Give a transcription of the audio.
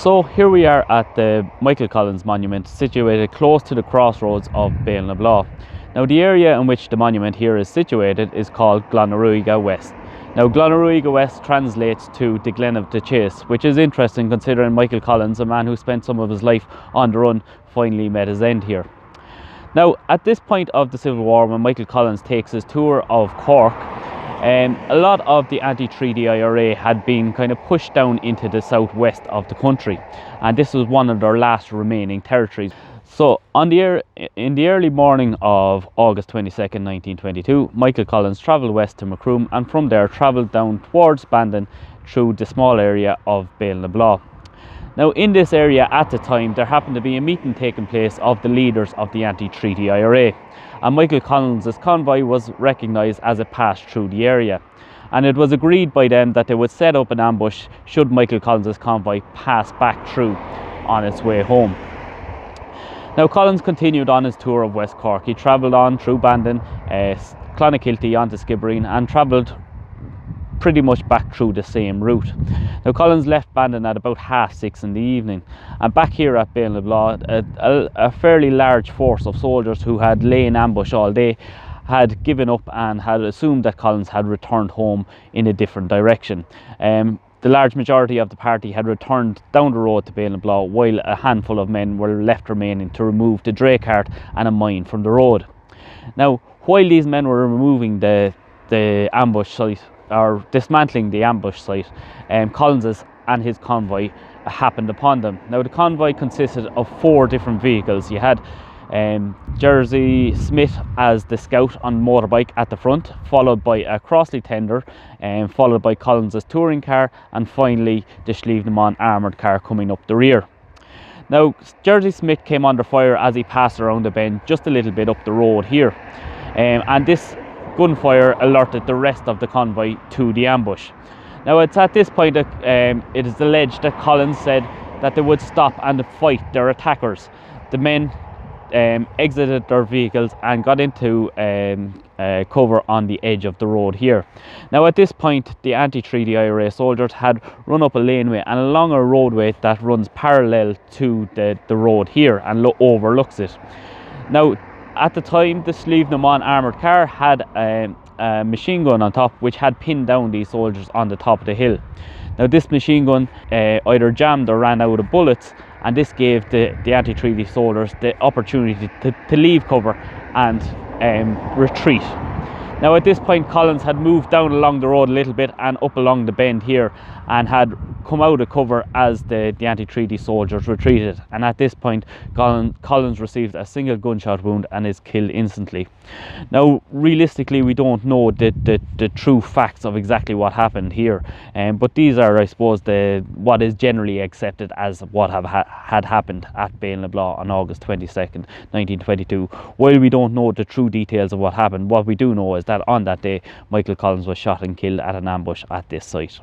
So here we are at the Michael Collins Monument, situated close to the crossroads of Beal and Blath. Now the area in which the monument here is situated is called Glenaruiga West. Now Glenaruiga West translates to the Glen of the Chase, which is interesting considering Michael Collins, a man who spent some of his life on the run, finally met his end here. Now at this point of the Civil War, when Michael Collins takes his tour of Cork, a lot of the anti-treaty IRA had been kind of pushed down into the southwest of the country, and this was one of their last remaining territories. So in the early morning of August 22nd, 1922, Michael Collins travelled west to Macroom, and from there travelled down towards Bandon through the small area of Beal and Blath. Now in this area at the time there happened to be a meeting taking place of the leaders of the anti-treaty IRA, and Michael Collins' convoy was recognised as it passed through the area, and it was agreed by them that they would set up an ambush should Michael Collins' convoy pass back through on its way home. Now Collins continued on his tour of West Cork. He travelled on through Bandon, Clonakilty onto Skibbereen, and travelled pretty much back through the same route. Now Collins left Bandon at about 6:30 in the evening, and back here at Beal and Blath, a fairly large force of soldiers who had lain in ambush all day had given up and had assumed that Collins had returned home in a different direction. The large majority of the party had returned down the road to Beal and Blath, while a handful of men were left remaining to remove the dray cart and a mine from the road. Now while these men were removing the ambush site, or dismantling the ambush site, Collins and his convoy happened upon them. Now the convoy consisted of 4 different vehicles. You had Jersey Smith as the scout on motorbike at the front, followed by a Crossley tender, followed by Collins' touring car, and finally the Slievenamon armoured car coming up the rear. Now Jersey Smith came under fire as he passed around the bend just a little bit up the road here, and this gunfire alerted the rest of the convoy to the ambush. Now it's at this point that it is alleged that Collins said that they would stop and fight their attackers. The men exited their vehicles and got into cover on the edge of the road here. Now at this point the anti-treaty IRA soldiers had run up a laneway and along a roadway that runs parallel to the road here and overlooks it. Now at the time the Slievenamon armoured car had a machine gun on top which had pinned down these soldiers on the top of the hill. Now this machine gun either jammed or ran out of bullets, and this gave the anti-treaty soldiers the opportunity to leave cover and retreat. Now at this point Collins had moved down along the road a little bit and up along the bend here, and had come out of cover as the anti-treaty soldiers retreated, and at this point Collins received a single gunshot wound and is killed instantly. Now realistically we don't know the true facts of exactly what happened here, but these are, I suppose, what is generally accepted as what had happened at Beal and Blath on August 22nd, 1922. While we don't know the true details of what happened, what we do know is that on that day Michael Collins was shot and killed at an ambush at this site.